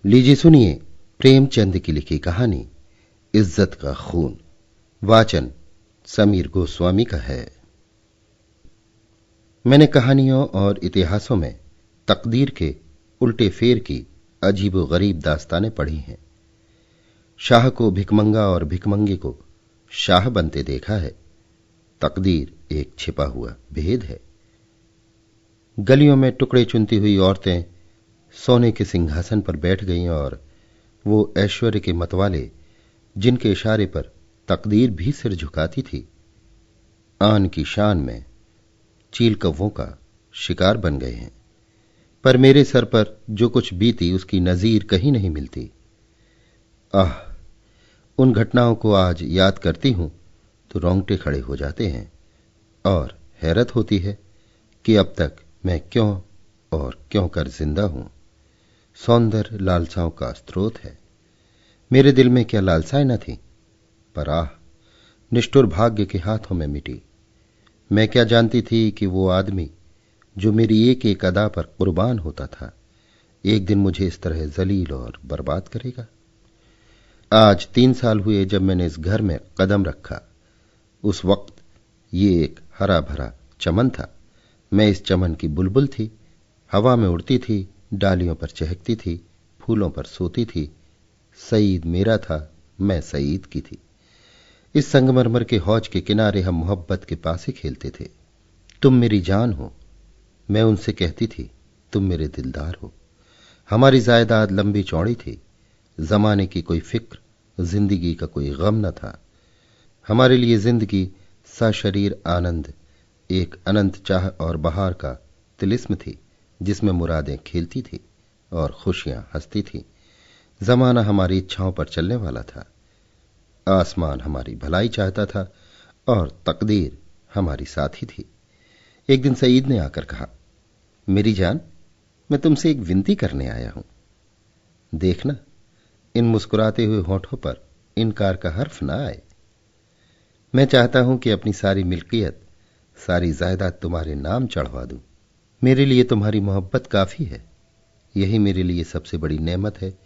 लीजिए सुनिए प्रेमचंद की लिखी कहानी इज्जत का खून। वाचन समीर गोस्वामी का है। मैंने कहानियों और इतिहासों में तकदीर के उल्टे फेर की अजीब गरीब दास्तानें पढ़ी हैं। शाह को भिकमंगा और भिकमंगे को शाह बनते देखा है। तकदीर एक छिपा हुआ भेद है। गलियों में टुकड़े चुनती हुई औरतें सोने के सिंहासन पर बैठ गईं और वो ऐश्वर्य के मतवाले जिनके इशारे पर तकदीर भी सिर झुकाती थी, आन की शान में चील कव्वों का शिकार बन गए हैं। पर मेरे सर पर जो कुछ बीती उसकी नजीर कहीं नहीं मिलती। आह, उन घटनाओं को आज याद करती हूं तो रोंगटे खड़े हो जाते हैं और हैरत होती है कि अब तक मैं क्यों और क्यों कर जिंदा हूं। सौंदर्य लालसाओं का स्रोत है। मेरे दिल में क्या लालसाएं न थी, पर आह, निष्ठुर भाग्य के हाथों में मिटी। मैं क्या जानती थी कि वो आदमी जो मेरी एक एक अदा पर कुर्बान होता था, एक दिन मुझे इस तरह जलील और बर्बाद करेगा। आज 3 साल हुए जब मैंने इस घर में कदम रखा। उस वक्त ये एक हरा भरा चमन था। मैं इस चमन की बुलबुल थी, हवा में उड़ती थी, डालियों पर चहकती थी, फूलों पर सोती थी। सईद मेरा था, मैं सईद की थी। इस संगमरमर के हौज के किनारे हम मोहब्बत के पास ही खेलते थे। तुम मेरी जान हो, मैं उनसे कहती थी, तुम मेरे दिलदार हो। हमारी जायदाद लंबी चौड़ी थी। जमाने की कोई फिक्र, जिंदगी का कोई गम न था। हमारे लिए जिंदगी सशरीर आनंद, एक अनंत चाह और बहार का तिलिस्म थी, जिसमें मुरादें खेलती थी और खुशियां हंसती थी। जमाना हमारी इच्छाओं पर चलने वाला था। आसमान हमारी भलाई चाहता था और तकदीर हमारी साथी थी। एक दिन सईद ने आकर कहा, मेरी जान, मैं तुमसे एक विनती करने आया हूं। देखना, इन मुस्कुराते हुए होठों पर इनकार का हर्फ ना आए। मैं चाहता हूं कि अपनी सारी मिल्कियत, सारी जायदाद तुम्हारे नाम चढ़वा दूं। मेरे लिए तुम्हारी मोहब्बत काफी है। यही मेरे लिए सबसे बड़ी नेमत है।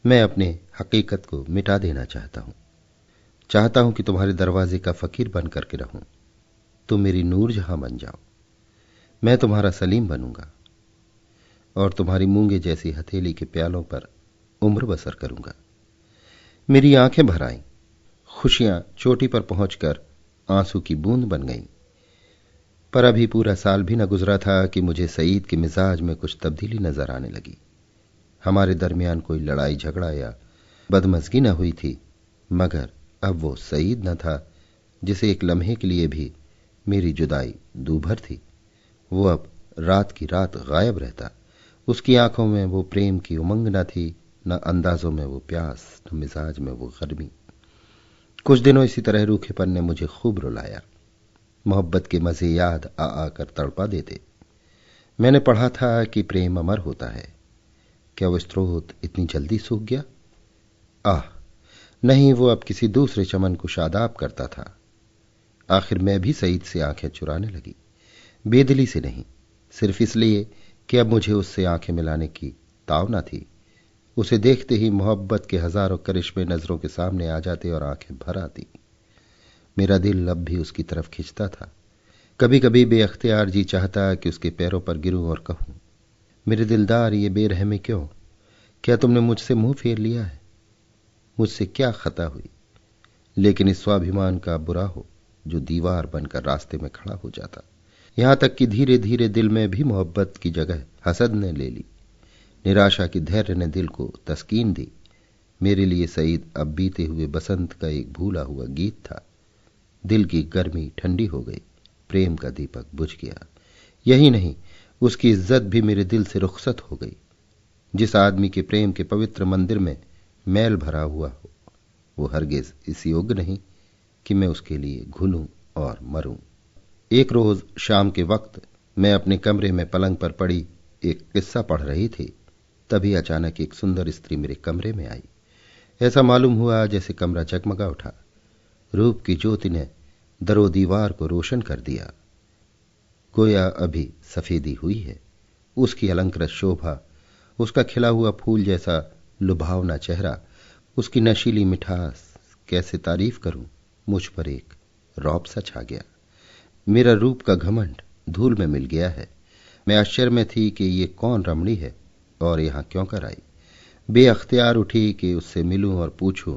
मैं अपने हकीकत को मिटा देना चाहता हूं। चाहता हूं कि तुम्हारे दरवाजे का फकीर बन करके रहूं। तुम मेरी नूर जहां बन जाओ। मैं तुम्हारा सलीम बनूंगा और तुम्हारी मूंगे जैसी हथेली के प्यालों पर उम्र बसर करूंगा। मेरी आंखें भर आईं। खुशियां चोटी पर पहुंचकर आंसू की बूंद बन गईं। पर अभी पूरा साल भी न गुजरा था कि मुझे सईद के मिजाज में कुछ तब्दीली नजर आने लगी। हमारे दरमियान कोई लड़ाई झगड़ा या बदमजगी न हुई थी, मगर अब वो सईद न था जिसे एक लम्हे के लिए भी मेरी जुदाई दूभर थी। वो अब रात की रात गायब रहता। उसकी आंखों में वो प्रेम की उमंग न थी, न अंदाजों में वो प्यास, न मिजाज में वो गर्मी। कुछ दिनों इसी तरह रूखेपन ने मुझे खूब रुलाया। मोहब्बत के मजे याद आ आकर तड़पा देते। मैंने पढ़ा था कि प्रेम अमर होता है। क्या वो स्रोत इतनी जल्दी सूख गया? आह, नहीं, वो अब किसी दूसरे चमन को शादाब करता था। आखिर मैं भी सईद से आंखें चुराने लगी। बेदिली से नहीं, सिर्फ इसलिए कि अब मुझे उससे आंखें मिलाने की ताव न थी। उसे देखते ही मोहब्बत के हजारों करिश्मे नजरों के सामने आ जाते और आंखें भर आती। मेरा दिल अब भी उसकी तरफ खिंचता था। कभी कभी बेअख्तियार जी चाहता कि उसके पैरों पर गिरूं और कहूं, मेरे दिलदार, ये बेरहमी क्यों? क्या तुमने मुझसे मुंह फेर लिया है? मुझसे क्या खता हुई? लेकिन इस स्वाभिमान का बुरा हो जो दीवार बनकर रास्ते में खड़ा हो जाता। यहां तक कि धीरे धीरे दिल में भी मोहब्बत की जगह हसद ने ले ली। निराशा की धैर्य ने दिल को तस्कीन दी। मेरे लिए सईद अब बीते हुए बसंत का एक भूला हुआ गीत था। दिल की गर्मी ठंडी हो गई, प्रेम का दीपक बुझ गया। यही नहीं, उसकी इज्जत भी मेरे दिल से रुखसत हो गई। जिस आदमी के प्रेम के पवित्र मंदिर में मैल भरा हुआ हो, वो हरगिज इस योग्य नहीं कि मैं उसके लिए घुलूं और मरूं। एक रोज शाम के वक्त मैं अपने कमरे में पलंग पर पड़ी एक किस्सा पढ़ रही थी। तभी अचानक एक सुंदर स्त्री मेरे कमरे में आई। ऐसा मालूम हुआ जैसे कमरा जगमगा उठा। रूप की ज्योति ने दरो दीवार को रोशन कर दिया। गोया अभी सफेदी हुई है। उसकी अलंकृत शोभा, उसका खिला हुआ फूल जैसा लुभावना चेहरा, उसकी नशीली मिठास, कैसे तारीफ करूं, मुझ पर एक रौब सा छा गया। मेरा रूप का घमंड धूल में मिल गया है। मैं आश्चर्य में थी कि ये कौन रमणी है और यहां क्यों कर आई। बेअख्तियार उठी कि उससे मिलूं और पूछूं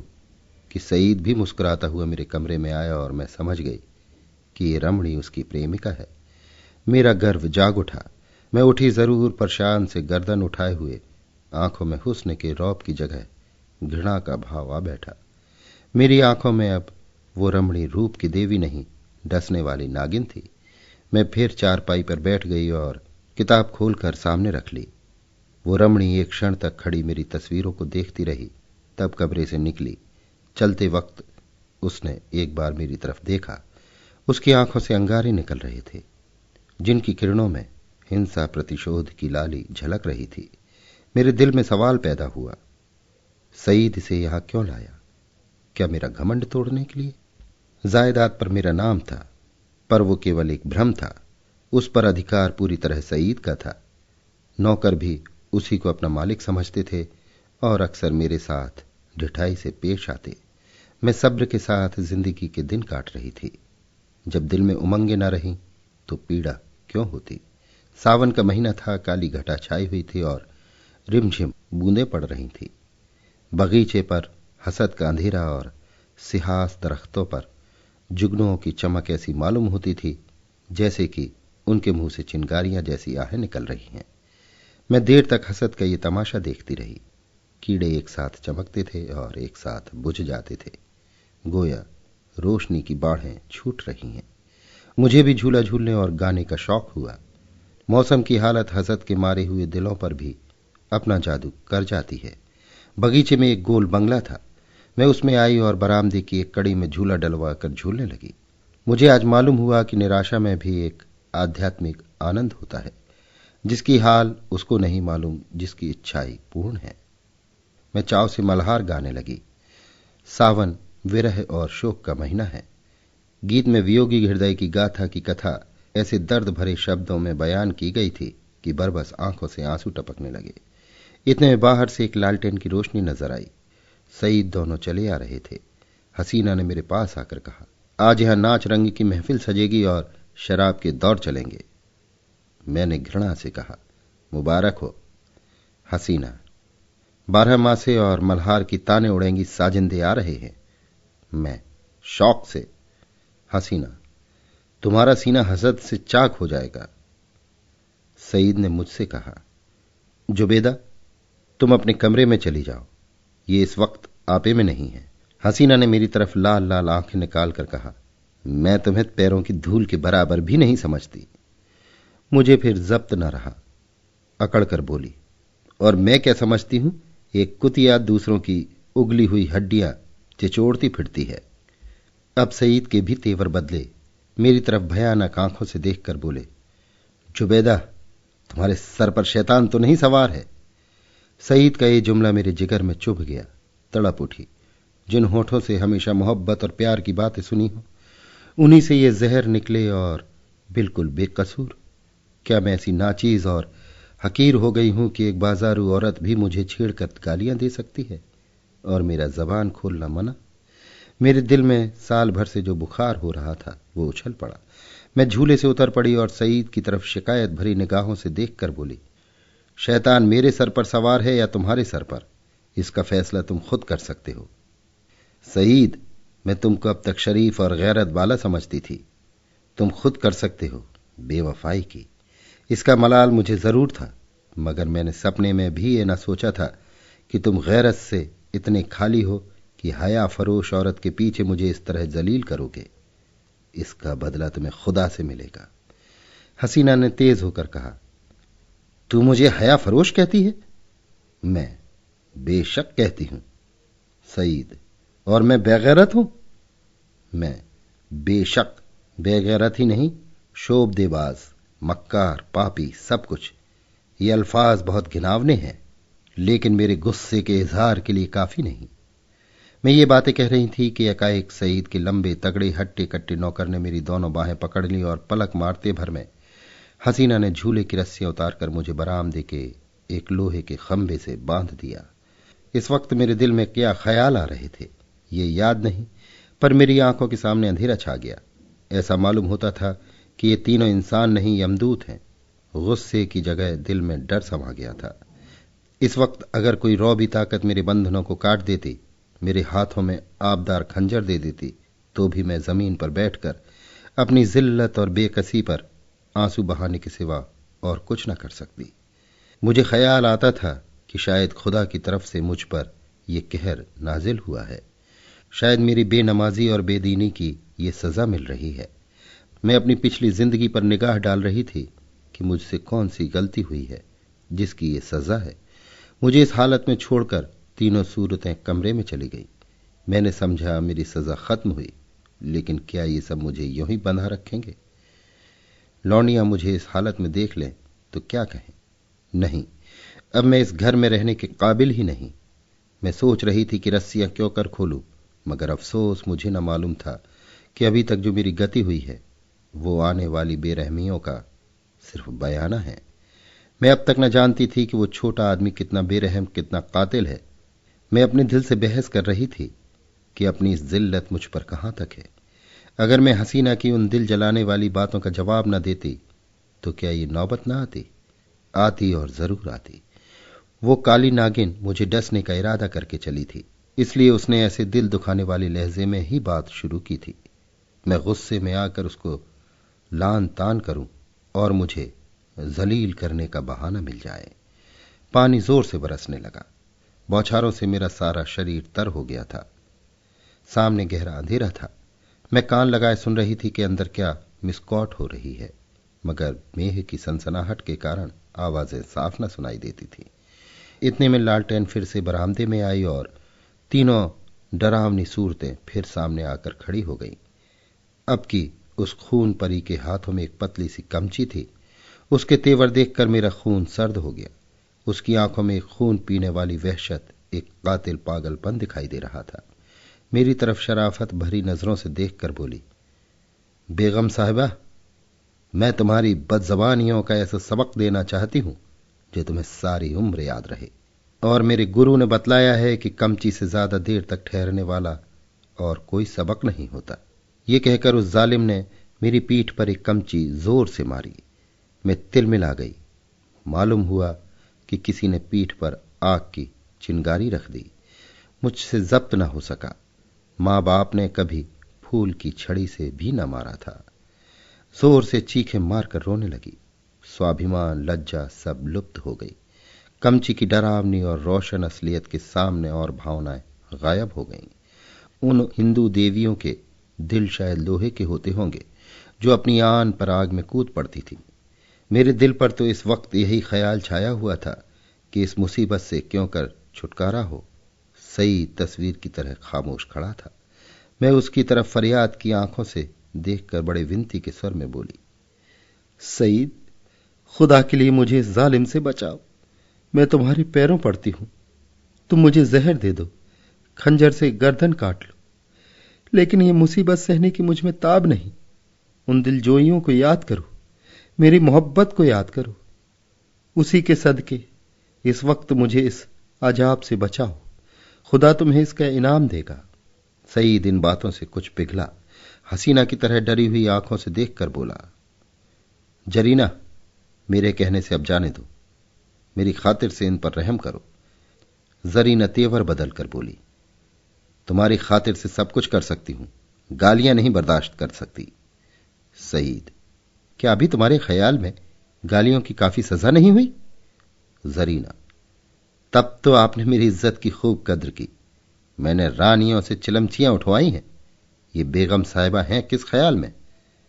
कि सईद भी मुस्कुराता हुआ मेरे कमरे में आया और मैं समझ गई कि ये रमणी उसकी प्रेमिका है। मेरा गर्व जाग उठा। मैं उठी जरूर, पर शान से गर्दन उठाए हुए आंखों में हुस्न के रौब की जगह घृणा का भाव आ बैठा। मेरी आंखों में अब वो रमणी रूप की देवी नहीं, डसने वाली नागिन थी। मैं फिर चारपाई पर बैठ गई और किताब खोलकर सामने रख ली। वो रमणी एक क्षण तक खड़ी मेरी तस्वीरों को देखती रही, तब कमरे से निकली। चलते वक्त उसने एक बार मेरी तरफ देखा। उसकी आंखों से अंगारे निकल रहे थे, जिनकी किरणों में हिंसा प्रतिशोध की लाली झलक रही थी। मेरे दिल में सवाल पैदा हुआ, सईद इसे यहां क्यों लाया? क्या मेरा घमंड तोड़ने के लिए? जायदाद पर मेरा नाम था, पर वो केवल एक भ्रम था। उस पर अधिकार पूरी तरह सईद का था। नौकर भी उसी को अपना मालिक समझते थे और अक्सर मेरे साथ ढिठाई से पेश आते। मैं सब्र के साथ जिंदगी के दिन काट रही थी। जब दिल में उमंगे न रही तो पीड़ा क्यों होती। सावन का महीना था, काली घटा छाई हुई थी और रिमझिम बूंदें पड़ रही थी। बगीचे पर हसद का अंधेरा और सिहास दरख्तों पर जुगनुओं की चमक ऐसी मालूम होती थी जैसे कि उनके मुंह से चिंगारियां जैसी आहें निकल रही हैं। मैं देर तक हसद का ये तमाशा देखती रही। कीड़े एक साथ चमकते थे और एक साथ बुझ जाते थे, गोया रोशनी की बाढ़ें छूट रही हैं। मुझे भी झूला झूलने और गाने का शौक हुआ। मौसम की हालत हसद के मारे हुए दिलों पर भी अपना जादू कर जाती है। बगीचे में एक गोल बंगला था। मैं उसमें आई और बरामदे की एक कड़ी में झूला डलवा कर झूलने लगी। मुझे आज मालूम हुआ कि निराशा में भी एक आध्यात्मिक आनंद होता है, जिसकी हाल उसको नहीं मालूम जिसकी इच्छाएं पूर्ण है। मैं चाव से मल्हार गाने लगी। सावन विरह और शोक का महीना है। गीत में वियोगी हृदय की गाथा की कथा ऐसे दर्द भरे शब्दों में बयान की गई थी कि बरबस आंखों से आंसू टपकने लगे। इतने में बाहर से एक लालटेन की रोशनी नजर आई। सईद दोनों चले आ रहे थे। हसीना ने मेरे पास आकर कहा, आज यहां नाच रंग की महफिल सजेगी और शराब के दौर चलेंगे। मैंने घृणा से कहा, मुबारक हो। हसीना, 12 मासे और मल्हार की ताने उड़ेंगी, साजिंदे आ रहे हैं। मैं शौक से, हसीना, तुम्हारा सीना हसद से चाक हो जाएगा। सईद ने मुझसे कहा, जुबेदा, तुम अपने कमरे में चली जाओ, ये इस वक्त आपे में नहीं है। हसीना ने मेरी तरफ लाल लाल आंखें निकाल कर कहा, मैं तुम्हें पैरों की धूल के बराबर भी नहीं समझती। मुझे फिर जब्त न रहा, अकड़ कर बोली, और मैं क्या समझती हूं? एक कुतिया दूसरों की उगली हुई हड्डियां चिचोड़ती फिरती है। अब सईद के भी तेवर बदले। मेरी तरफ भयानक आंखों से देखकर बोले, जुबैदा, तुम्हारे सर पर शैतान तो नहीं सवार है? सईद का ये जुमला मेरे जिगर में चुभ गया। तड़प उठी। जिन होठों से हमेशा मोहब्बत और प्यार की बातें सुनी हो, उन्हीं से ये जहर निकले और बिल्कुल बेकसूर। क्या मैं ऐसी नाचीज और हकीर हो गई हूं कि एक बाजारू औरत भी मुझे छेड़कर गालियां दे सकती है और मेरा जबान खोलना मना? मेरे दिल में साल भर से जो बुखार हो रहा था वो उछल पड़ा। मैं झूले से उतर पड़ी और सईद की तरफ शिकायत भरी निगाहों से देखकर बोली, शैतान मेरे सर पर सवार है या तुम्हारे सर पर, इसका फैसला तुम खुद कर सकते हो। सईद, मैं तुमको अब तक शरीफ और गैरत वाला समझती थी। तुम खुद कर सकते हो बेवफाई की। इसका मलाल मुझे जरूर था, मगर मैंने सपने में भी ये न सोचा था कि तुम गैरत से इतने खाली हो कि हया फरोश औरत के पीछे मुझे इस तरह जलील करोगे। इसका बदला तुम्हें खुदा से मिलेगा। हसीना ने तेज होकर कहा, तू मुझे हया फरोश कहती है? मैं बेशक कहती हूं। सईद, और मैं बेगैरत हूं? मैं बेशक बेगैरत ही नहीं, शोबदेबाज, मक्कार, पापी, सब कुछ। ये अल्फाज बहुत घिनावने हैं, लेकिन मेरे गुस्से के इजहार के लिए काफी नहीं। मैं ये बातें कह रही थी कि एकाएक सईद के लंबे तगड़े हट्टे कट्टे नौकर ने मेरी दोनों बाहें पकड़ ली और पलक मारते भर में हसीना ने झूले की रस्सियां उतारकर मुझे बरामदे के एक लोहे के खंभे से बांध दिया। इस वक्त मेरे दिल में क्या ख्याल आ रहे थे ये याद नहीं, पर मेरी आंखों के सामने अंधेरा छा गया। ऐसा मालूम होता था कि ये तीनों इंसान नहीं यमदूत हैं। गुस्से की जगह दिल में डर समा गया था। इस वक्त अगर कोई रौबी ताकत मेरे बंधनों को काट देती, मेरे हाथों में आबदार खंजर दे देती, तो भी मैं जमीन पर बैठकर अपनी जिल्लत और बेकसी पर आंसू बहाने के सिवा और कुछ न कर सकती। मुझे ख्याल आता था कि शायद खुदा की तरफ से मुझ पर यह कहर नाजिल हुआ है। शायद मेरी बेनमाजी और बेदीनी की ये सजा मिल रही है। मैं अपनी पिछली जिंदगी पर निगाह डाल रही थी कि मुझसे कौन सी गलती हुई है जिसकी ये सजा है। मुझे इस हालत में छोड़कर तीनों सूरतें कमरे में चली गई। मैंने समझा मेरी सजा खत्म हुई, लेकिन क्या ये सब मुझे यूं ही बंधा रखेंगे? लौंडियां मुझे इस हालत में देख लें तो क्या कहें? नहीं, अब मैं इस घर में रहने के काबिल ही नहीं। मैं सोच रही थी कि रस्सियां क्यों कर खोलूं, मगर अफसोस मुझे न मालूम था कि अभी तक जो मेरी गति हुई है वो आने वाली बेरहमियों का सिर्फ बयाना है। मैं अब तक न जानती थी कि वो छोटा आदमी कितना बेरहम, कितना कातिल है। मैं अपने दिल से बहस कर रही थी कि अपनी इस जिल्लत मुझ पर कहां तक है। अगर मैं हसीना की उन दिल जलाने वाली बातों का जवाब न देती तो क्या ये नौबत न आती? आती और जरूर आती। वो काली नागिन मुझे डसने का इरादा करके चली थी, इसलिए उसने ऐसे दिल दुखाने वाली लहजे में ही बात शुरू की थी। मैं गुस्से में आकर उसको लान तान करूं और मुझे जलील करने का बहाना मिल जाए। पानी जोर से बरसने लगा। बौछारों से मेरा सारा शरीर तर हो गया था। सामने गहरा अंधेरा था। मैं कान लगाए सुन रही थी कि अंदर क्या मिसकॉट हो रही है, मगर मेह की सनसनाहट के कारण आवाजें साफ न सुनाई देती थी। इतने में लालटेन फिर से बरामदे में आई और तीनों डरावनी सूरतें फिर सामने आकर खड़ी हो गईं। अब की उस खून परी के हाथों में एक पतली सी कमची थी। उसके तेवर देखकर मेरा खून सर्द हो गया। उसकी आंखों में एक खून पीने वाली वहशत, एक कातिल पागलपन दिखाई दे रहा था। मेरी तरफ शराफत भरी नजरों से देखकर बोली, बेगम साहिबा, मैं तुम्हारी बदजबानियों का ऐसा सबक देना चाहती हूं जो तुम्हें सारी उम्र याद रहे। और मेरे गुरु ने बतलाया है कि कमची से ज्यादा देर तक ठहरने वाला और कोई सबक नहीं होता। ये कहकर उस जालिम ने मेरी पीठ पर एक कमची जोर से मारी। मैं तिलमिला गई। मालूम हुआ कि किसी ने पीठ पर आग की चिंगारी रख दी। मुझसे जब्त न हो सका। मां बाप ने कभी फूल की छड़ी से भी न मारा था। जोर से चीखें मारकर रोने लगी। स्वाभिमान, लज्जा सब लुप्त हो गई। कमची की डरावनी और रोशन असलियत के सामने और भावनाएं गायब हो गईं। उन हिंदू देवियों के दिल शायद लोहे के होते होंगे जो अपनी आन पर आग में कूद पड़ती थी। मेरे दिल पर तो इस वक्त यही ख्याल छाया हुआ था कि इस मुसीबत से क्यों कर छुटकारा हो। सही तस्वीर की तरह खामोश खड़ा था। मैं उसकी तरफ फरियाद की आंखों से देखकर बड़े विनती के स्वर में बोली, सईद, खुदा के लिए मुझे इस जालिम से बचाओ। मैं तुम्हारे पैरों पड़ती हूं। तुम मुझे जहर दे दो, खंजर से गर्दन काट लो, लेकिन ये मुसीबत सहने की मुझ में ताब नहीं। उन दिलजोइयों को याद करो, मेरी मोहब्बत को याद करो। उसी के सदके इस वक्त मुझे इस अजाब से बचाओ। खुदा तुम्हें इसका इनाम देगा। सईद इन बातों से कुछ पिघला। हसीना की तरह डरी हुई आंखों से देखकर बोला, जरीना, मेरे कहने से अब जाने दो। मेरी खातिर से इन पर रहम करो। जरीना तेवर बदल कर बोली, तुम्हारी खातिर से सब कुछ कर सकती हूं, गालियां नहीं बर्दाश्त कर सकती। सईद, क्या अभी तुम्हारे ख्याल में गालियों की काफी सजा नहीं हुई? जरीना, तब तो आपने मेरी इज्जत की खूब कद्र की। मैंने रानियों से चिलमचियां उठवाई हैं। ये बेगम साहिबा हैं किस ख्याल में?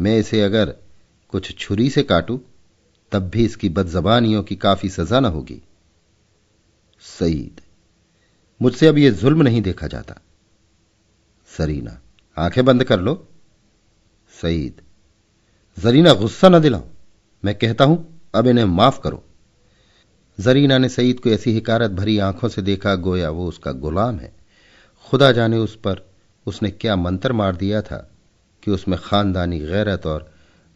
मैं इसे अगर कुछ छुरी से काटूं तब भी इसकी बदजबानियों की काफी सजा न होगी। सईद, मुझसे अब यह जुल्म नहीं देखा जाता। जरीना, आंखें बंद कर लो। सईद, जरीना, गुस्सा न दिलाओ। मैं कहता हूं अब इन्हें माफ करो। जरीना ने सईद को ऐसी हिकारत भरी आंखों से देखा गोया वो उसका गुलाम है। खुदा जाने उस पर उसने क्या मंत्र मार दिया था कि उसमें खानदानी गैरत और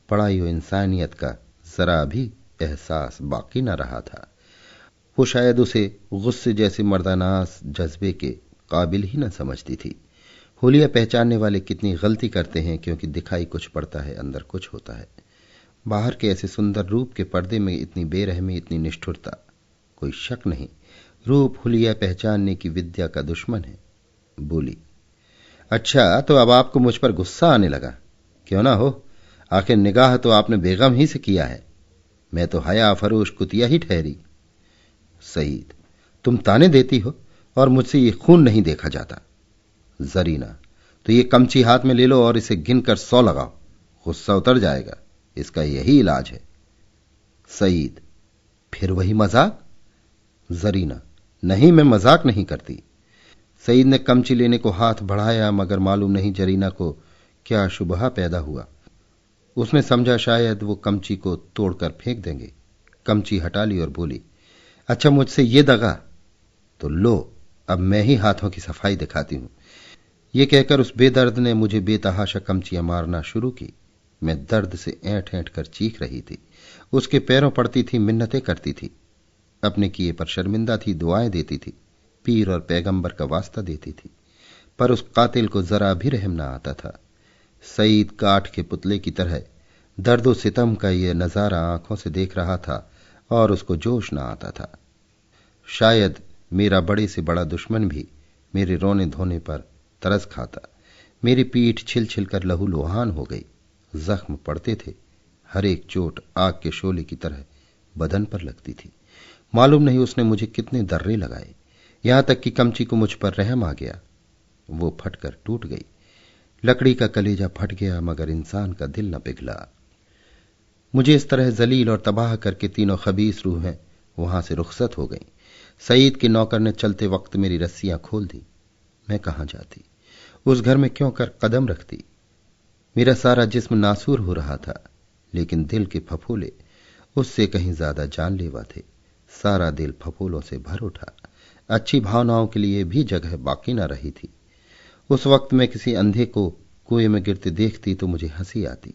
पढ़ाई व इंसानियत का जरा भी एहसास बाकी न रहा था। वो शायद उसे गुस्से जैसे मर्दानास जज्बे के काबिल ही न समझती थी। हुलिया पहचानने वाले कितनी गलती करते हैं, क्योंकि दिखाई कुछ पड़ता है, अंदर कुछ होता है। बाहर के ऐसे सुंदर रूप के पर्दे में इतनी बेरहमी, इतनी निष्ठुरता। कोई शक नहीं, रूप हुलिया पहचानने की विद्या का दुश्मन है। बोली, अच्छा, तो अब आपको मुझ पर गुस्सा आने लगा? क्यों ना हो, आखिर निगाह तो आपने बेगम ही से किया है। मैं तो हया फरोश कुतिया ही ठहरी। सईद, तुम ताने देती हो और मुझसे ये खून नहीं देखा जाता। जरीना, तो ये कमची हाथ में ले लो और इसे गिनकर 100 लगाओ, गुस्सा उतर जाएगा। इसका यही इलाज है। सईद, फिर वही मजाक? जरीना, नहीं, मैं मजाक नहीं करती। सईद ने कमची लेने को हाथ बढ़ाया, मगर मालूम नहीं जरीना को क्या शुबहा पैदा हुआ। उसने समझा शायद वो कमची को तोड़कर फेंक देंगे। कमची हटा ली और बोली, अच्छा, मुझसे ये दगा? तो लो, अब मैं ही हाथों की सफाई दिखाती हूं। ये कहकर उस बेदर्द ने मुझे बेतहाशा कमचियां मारना शुरू की। मैं दर्द से ऐंठ ऐंठ कर चीख रही थी। उसके पैरों पड़ती थी, मिन्नतें करती थी, अपने किए पर शर्मिंदा थी, दुआएं देती थी, पीर और पैगंबर का वास्ता देती थी, पर उस कातिल को जरा भी रहम ना आता था। सईद काठ के पुतले की तरह दर्दो सितम का यह नजारा आंखों से देख रहा था और उसको जोश ना आता था। शायद मेरा बड़े से बड़ा दुश्मन भी मेरे रोने धोने पर तरस खाता। मेरी पीठ छिल छिल कर लहू लुहान हो गई। जख्म पड़ते थे, हर एक चोट आग के शोले की तरह बदन पर लगती थी। मालूम नहीं उसने मुझे कितने दर्रे लगाए, यहां तक कि कमची को मुझ पर रहम आ गया। वो फटकर टूट गई। लकड़ी का कलेजा फट गया, मगर इंसान का दिल न पिघला। मुझे इस तरह जलील और तबाह करके तीनों खबीस रूहें वहां से रुखसत हो गईं। सईद के नौकर ने चलते वक्त मेरी रस्सियां खोल दी। मैं कहां जाती, उस घर में क्यों कर कदम रखती? मेरा सारा जिस्म नासूर हो रहा था, लेकिन दिल के फफोले उससे कहीं ज्यादा जानलेवा थे। सारा दिल फफोलों से भर उठा। अच्छी भावनाओं के लिए भी जगह बाकी न रही थी। उस वक्त मैं किसी अंधे को कुएं में गिरते देखती तो मुझे हंसी आती,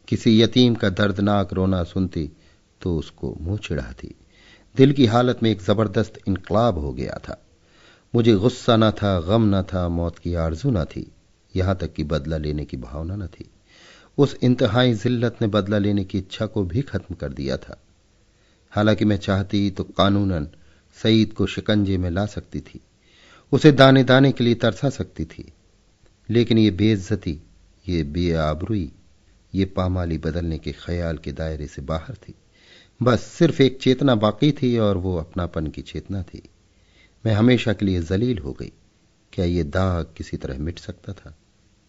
किसी यतीम का दर्दनाक रोना सुनती तो उसको मुंह चिढ़ाती। दिल की हालत में एक जबरदस्त इनकलाब हो गया था। मुझे गुस्सा न था, गम न था, मौत की आरजू न थी, यहां तक कि बदला लेने की भावना न थी। उस इंतहाई जिल्लत ने बदला लेने की इच्छा को भी खत्म कर दिया था। हालांकि मैं चाहती तो कानूनन सईद को शिकंजे में ला सकती थी, उसे दाने दाने के लिए तरसा सकती थी, लेकिन ये बेइज्जती, ये बेआबरूई, ये पामाली बदलने के ख्याल के दायरे से बाहर थी। बस सिर्फ एक चेतना बाकी थी और वो अपनापन की चेतना थी। मैं हमेशा के लिए जलील हो गई। क्या ये दाग किसी तरह मिट सकता था?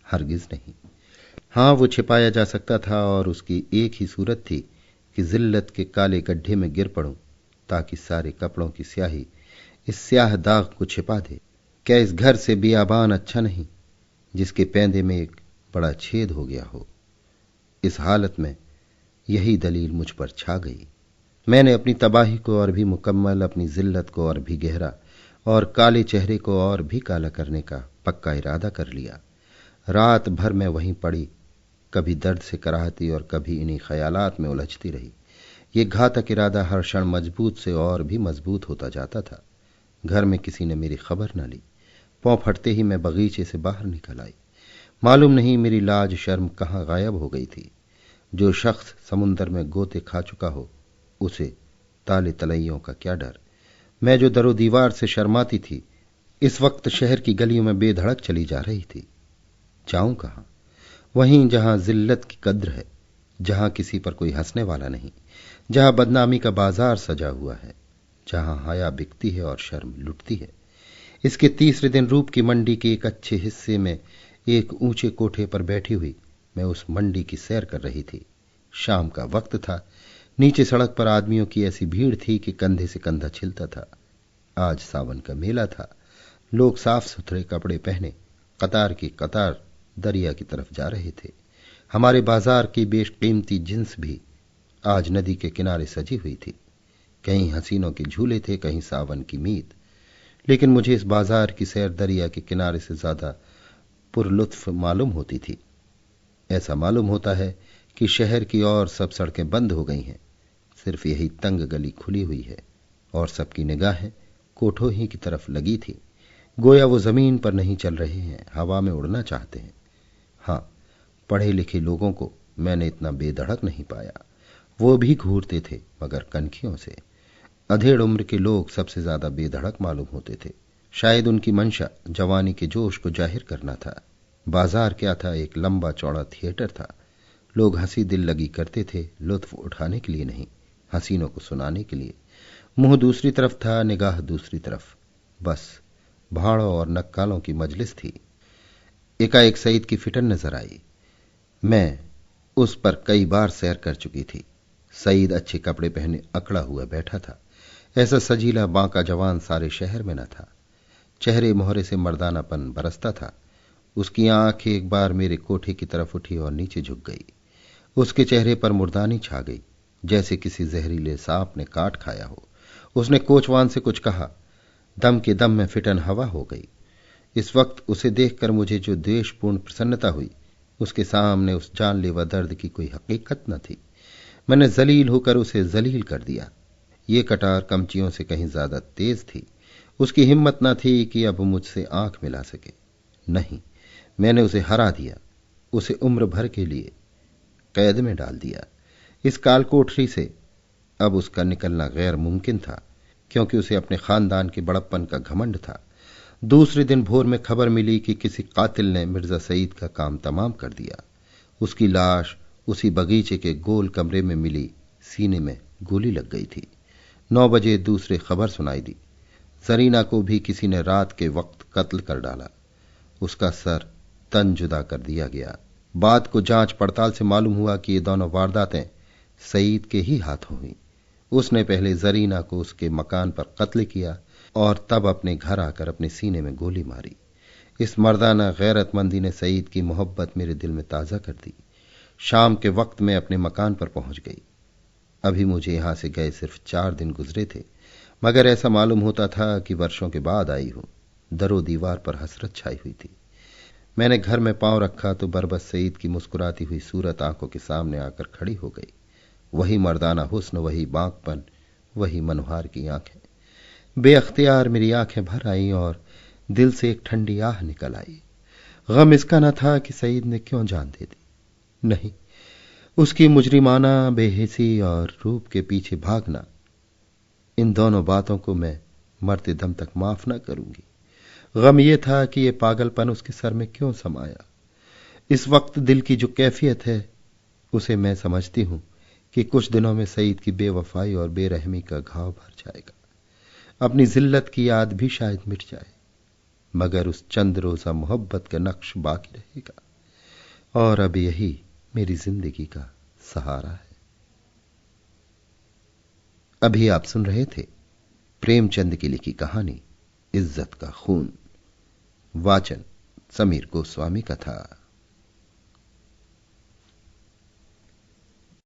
हरगिज नहीं। हां, वो छिपाया जा सकता था और उसकी एक ही सूरत थी कि जिल्लत के काले गड्ढे में गिर पड़ूं, ताकि सारे कपड़ों की स्याही इस स्याह दाग को छिपा दे। क्या इस घर से बियाबान अच्छा नहीं, जिसके पैंदे में एक बड़ा छेद हो गया हो? इस हालत में यही दलील मुझ पर छा गई। मैंने अपनी तबाही को और भी मुकम्मल, अपनी जिल्लत को और भी गहरा और काले चेहरे को और भी काला करने का पक्का इरादा कर लिया। रात भर मैं वहीं पड़ी, कभी दर्द से कराहती और कभी इन्हीं ख्यालात में उलझती रही। ये घातक इरादा हर क्षण मजबूत से और भी मजबूत होता जाता था। घर में किसी ने मेरी खबर न ली। पौ फटते ही मैं बगीचे से बाहर निकल आई। मालूम नहीं मेरी लाज शर्म कहां गायब हो गई थी। जो शख्स समुंदर में गोते खा चुका हो, उसे ताले तलैयों का क्या डर। मैं जो दरो दीवार से शर्माती थी, इस वक्त शहर की गलियों में बेधड़क चली जा रही थी। जाऊं कहां? वहीं जहां जिल्लत की कद्र है, जहां किसी पर कोई हंसने वाला नहीं, जहां बदनामी का बाजार सजा हुआ है, जहां हया बिकती है और शर्म लुटती है। इसके तीसरे दिन रूप की मंडी के एक अच्छे हिस्से में एक ऊंचे कोठे पर बैठी हुई मैं उस मंडी की सैर कर रही थी। शाम का वक्त था। नीचे सड़क पर आदमियों की ऐसी भीड़ थी कि कंधे से कंधा छिलता था। आज सावन का मेला था। लोग साफ सुथरे कपड़े पहने कतार की कतार दरिया की तरफ जा रहे थे। हमारे बाजार की बेशकीमती जिन्स भी आज नदी के किनारे सजी हुई थी। कहीं हसीनों के झूले थे, कहीं सावन की मीत। लेकिन मुझे इस बाजार की सैर दरिया के किनारे से ज्यादा पुरलुत्फ मालूम होती थी। ऐसा मालूम होता है कि शहर की और सब सड़कें बंद हो गई हैं, सिर्फ यही तंग गली खुली हुई है और सबकी निगाहें कोठों ही की तरफ लगी थी। गोया वो जमीन पर नहीं चल रहे हैं, हवा में उड़ना चाहते हैं। हां, पढ़े लिखे लोगों को मैंने इतना बेधड़क नहीं पाया। वो भी घूरते थे, मगर कनखियों से। अधेड़ उम्र के लोग सबसे ज्यादा बेधड़क मालूम होते थे। शायद उनकी मंशा जवानी के जोश को जाहिर करना था। बाजार क्या था, एक लंबा चौड़ा थिएटर था। लोग हंसी दिल लगी करते थे, लुत्फ उठाने के लिए नहीं, हसीनों को सुनाने के लिए। मुंह दूसरी तरफ था, निगाह दूसरी तरफ। बस भाड़ों और नक्कालों की मजलिस थी। एकाएक सईद की फिटन नजर आई। मैं उस पर कई बार सैर कर चुकी थी। सईद अच्छे कपड़े पहने अकड़ा हुआ बैठा था। ऐसा सजीला बांका जवान सारे शहर में न था। चेहरे मोहरे से मर्दानापन बरसता था। उसकी आंख एक बार मेरे कोठे की तरफ उठी और नीचे झुक गई। उसके चेहरे पर मुर्दानी छा गई, जैसे किसी जहरीले सांप ने काट खाया हो। उसने कोचवान से कुछ कहा। दम के दम में फिटन हवा हो गई। इस वक्त उसे देखकर मुझे जो द्वेषपूर्ण प्रसन्नता हुई, उसके सामने उस जानलेवा दर्द की कोई हकीकत न थी। मैंने जलील होकर उसे जलील कर दिया। ये कटार कमचियों से कहीं ज्यादा तेज थी। उसकी हिम्मत न थी कि अब मुझसे आंख मिला सके। नहीं, मैंने उसे हरा दिया, उसे उम्र भर के लिए कैद में डाल दिया। इस कालकोठरी से अब उसका निकलना गैर मुमकिन था, क्योंकि उसे अपने खानदान के बड़प्पन का घमंड था। दूसरे दिन भोर में खबर मिली कि किसी कातिल ने मिर्जा सईद का काम तमाम कर दिया। उसकी लाश उसी बगीचे के गोल कमरे में मिली, सीने में गोली लग गई थी। 9 बजे दूसरे खबर सुनाई दी। जरीना को भी किसी ने रात के वक्त कत्ल कर डाला। उसका सर तन जुदा कर दिया गया। बाद को जांच पड़ताल से मालूम हुआ कि ये दोनों वारदातें सईद के ही हाथों हुई। उसने पहले जरीना को उसके मकान पर कत्ल किया और तब अपने घर आकर अपने सीने में गोली मारी। इस मर्दाना गैरतमंदी ने सईद की मोहब्बत मेरे दिल में ताजा कर दी। शाम के वक्त में अपने मकान पर पहुंच गई। अभी मुझे यहां से गए सिर्फ 4 दिन गुजरे थे, मगर ऐसा मालूम होता था कि वर्षों के बाद आई हूं। दरो दीवार पर हसरत छाई हुई थी। मैंने घर में पांव रखा तो बरबस सईद की मुस्कुराती हुई सूरत आंखों के सामने आकर खड़ी हो गई। वही मर्दाना हुस्न, वही बांकपन, वही मनोहार की आंखें। बेअख्तियार मेरी आंखें भर आईं और दिल से एक ठंडी आह निकल आई। गम इसका न था कि सईद ने क्यों जान दे दी, नहीं, उसकी मुजरिमाना बेहिसी और रूप के पीछे भागना, इन दोनों बातों को मैं मरते दम तक माफ न करूंगी। गम यह था कि यह पागलपन उसके सर में क्यों समाया। इस वक्त दिल की जो कैफियत है, उसे मैं समझती हूं कि कुछ दिनों में सईद की बेवफाई और बेरहमी का घाव भर जाएगा। अपनी जिल्लत की याद भी शायद मिट जाए, मगर उस चंद रोजा मोहब्बत का नक्श बाकी रहेगा, और अब यही मेरी जिंदगी का सहारा है। अभी आप सुन रहे थे प्रेमचंद की लिखी कहानी इज्जत का खून। वाचन समीर गोस्वामी का था।